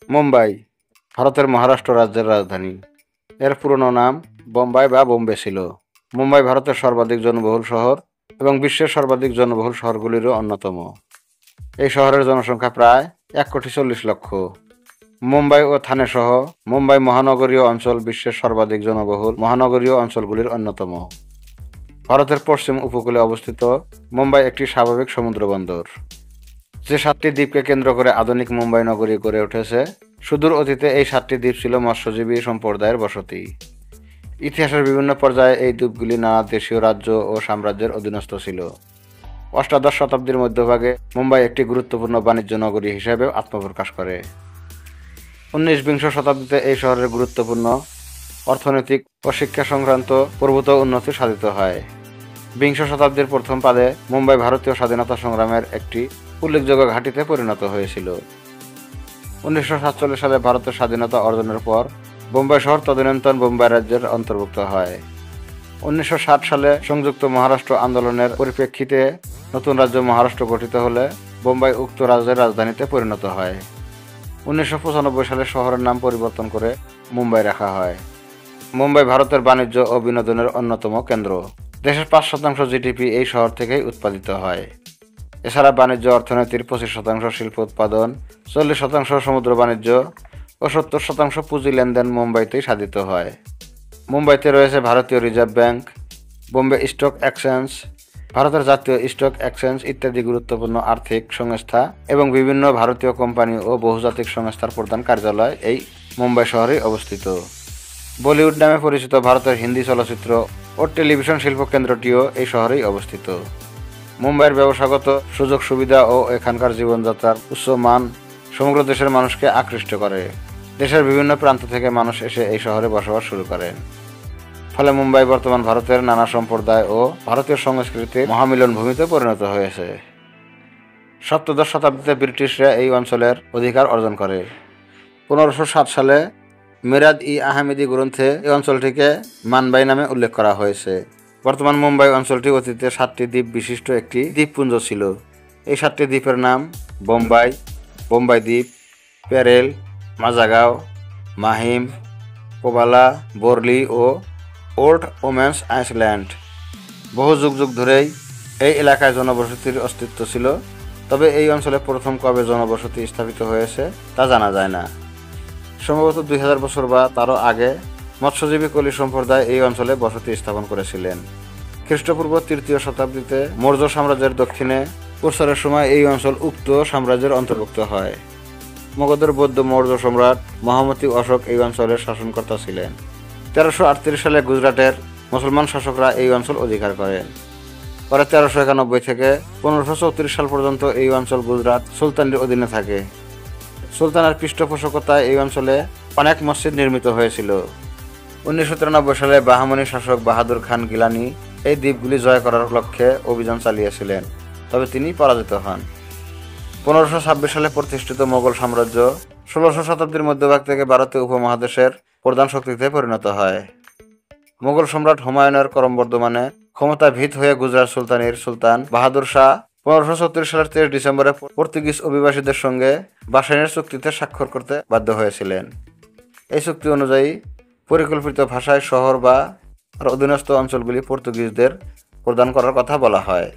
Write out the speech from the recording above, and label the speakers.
Speaker 1: মুম্বাই ভারতের মহারাষ্ট্র রাজ্যের রাজধানী। এর পুরনো নাম বোম্বাই বা বোম্বে ছিল। মুম্বাই ভারতের সর্বাধিক জনবহুল শহর এবং বিশ্বের সর্বাধিক জনবহুল শহরগুলিরও অন্যতম। এই শহরের জনসংখ্যা প্রায় 1,40,00,000। মুম্বাই ও থানে সহ মুম্বাই মহানগরীয় অঞ্চল বিশ্বের সর্বাধিক জনবহুল মহানগরীয় অঞ্চলগুলির অন্যতম। ভারতের পশ্চিম উপকূলে অবস্থিত মুম্বাই একটি স্বাভাবিক সমুদ্রবন্দর। যে 7টি দ্বীপকে কেন্দ্র করে আধুনিক মুম্বাই নগরী গড়ে উঠেছে, সুদূর অতীতে এই 7টি দ্বীপ ছিল মৎস্যজীবী সম্প্রদায়ের বসতি। ইতিহাসের বিভিন্ন পর্যায়ে এই দ্বীপগুলি নানা দেশীয় রাজ্য ও সাম্রাজ্যের অধীনস্থ ছিল। অষ্টাদশ শতাব্দীর মধ্যভাগে মুম্বাই একটি গুরুত্বপূর্ণ বাণিজ্য নগরী হিসেবে আত্মপ্রকাশ করে। 19-বিংশ শতাব্দীতে এই শহরের গুরুত্বপূর্ণ অর্থনৈতিক ও শিক্ষা সংক্রান্ত প্রভূত উন্নতি সাধিত হয়। বিংশ শতাব্দীর প্রথম পাদে মুম্বাই ভারতীয় স্বাধীনতা সংগ্রামের একটি উল্লেখযোগ্য ঘাঁটিতে পরিণত হয়েছিল। 1947 সালে ভারতের স্বাধীনতা অর্জনের পর বোম্বাই শহর তদানীন্তন বোম্বাই রাজ্যের অন্তর্ভুক্ত হয়। 1960 সালে সংযুক্ত মহারাষ্ট্র আন্দোলনের পরিপ্রেক্ষিতে নতুন রাজ্য মহারাষ্ট্র গঠিত হলে বোম্বাই উক্ত রাজ্যের রাজধানীতে পরিণত হয়। 1995 সালে শহরের নাম পরিবর্তন করে মুম্বাই রাখা হয়। মুম্বাই ভারতের বাণিজ্য ও বিনোদনের অন্যতম কেন্দ্র। দেশের 5% জিডিপি এই শহর থেকেই উৎপাদিত হয়। এছাড়া বাণিজ্য অর্থনীতির 25% শিল্প উৎপাদন, 40% সমুদ্র বাণিজ্য ও 70% পুঁজি লেনদেন মুম্বাইতেই সাধিত হয়। মুম্বাইতে রয়েছে ভারতীয় reserve bank, Bombay stock exchange, ভারতের জাতীয় স্টক এক্সচেঞ্জ ইত্যাদি গুরুত্বপূর্ণ আর্থিক সংস্থা এবং বিভিন্ন ভারতীয় কোম্পানি ও বহুজাতিক সংস্থার প্রধান কার্যালয় এই মুম্বাই শহরেই অবস্থিত। বলিউড নামে পরিচিত ভারতের হিন্দি চলচ্চিত্র ও টেলিভিশন শিল্প কেন্দ্রটিও এই শহরেই অবস্থিত। মুম্বাইয়ের ব্যবসাগত সুযোগ সুবিধা ও এখানকার জীবনযাত্রার উচ্চ মান সমগ্র দেশের মানুষকে আকৃষ্ট করে। দেশের বিভিন্ন প্রান্ত থেকে মানুষ এসে এই শহরে বসবাস শুরু করেন। ফলে মুম্বাই বর্তমান ভারতের নানা সম্প্রদায় ও ভারতীয় সংস্কৃতির মহামিলন ভূমিতে পরিণত হয়েছে। 17শ শতাব্দীতে ব্রিটিশরা এই অঞ্চলের অধিকার অর্জন করে। 1507 সালে মিরাদ-ই-আহমেদি গ্রন্থে এই অঞ্চলটিকে মানবাই নামে উল্লেখ করা হয়েছে। বর্তমান মুম্বাই অঞ্চলটি অতীতে 7টি দ্বীপ বিশিষ্ট একটি দ্বীপপুঞ্জ ছিল। এই 7টি দ্বীপের নাম বোম্বাই, বোম্বাই দ্বীপ, প্যারেল, মাজাগাঁও, মাহিম, পোবালা, বর্লি ও ওল্ড ওমেন্স আইল্যান্ড। বহু যুগ যুগ ধরেই এই এলাকায় জনবসতির অস্তিত্ব ছিল, তবে এই অঞ্চলে প্রথম কবে জনবসতি স্থাপিত হয়েছে তা জানা যায় না। সম্ভবত 2000 বছর বা তারও আগে মৎস্যজীবী কলি সম্প্রদায় এই অঞ্চলে বসতি স্থাপন করেছিলেন। খ্রিস্টপূর্ব 3য় শতাব্দীতে মৌর্য সাম্রাজ্যের দক্ষিণে প্রসারের সময় এই অঞ্চল উক্ত সাম্রাজ্যের অন্তর্ভুক্ত হয়। মগধের বৌদ্ধ মৌর্য সম্রাট মহামতি অশোক এই অঞ্চলের শাসনকর্তা ছিলেন। 1338 সালে গুজরাটের মুসলমান শাসকরা এই অঞ্চল অধিকার করেন। পরে 1391 থেকে 1534 সাল পর্যন্ত এই অঞ্চল গুজরাট সুলতানের অধীনে থাকে। সুলতানের পৃষ্ঠপোষকতায় এই অঞ্চলে অনেক মসজিদ নির্মিত হয়েছিল। 1993 সালে বাহমনি শাসক বাহাদুর খান গিলানি এই দ্বীপগুলি জয় করার লক্ষ্যে অভিযান চালিয়েছিলেন, তবে তিনি পরাজিত হন। 1526 সালে প্রতিষ্ঠিত মোগল সাম্রাজ্য 16শ শতাব্দীর মধ্যভাগ থেকে ভারতীয় উপমহাদেশের প্রধান শক্তিতে পরিণত হয়। মোগল সম্রাট হুমায়ুনের ক্রমবর্ধমানে ক্ষমতা ভীত হয়ে গুজরাট সুলতানের সুলতান বাহাদুর শাহ 1534 সালের 23 ডিসেম্বরে পর্তুগিজ অভিবাসীদের সঙ্গে বাসাইনের চুক্তিতে স্বাক্ষর করতে বাধ্য হয়েছিলেন। এই চুক্তি অনুযায়ী পরিকল্পিত ভাষায় শহর বা অধীনস্থ অঞ্চলগুলি পর্তুগিজদের প্রদান করার কথা বলা হয়।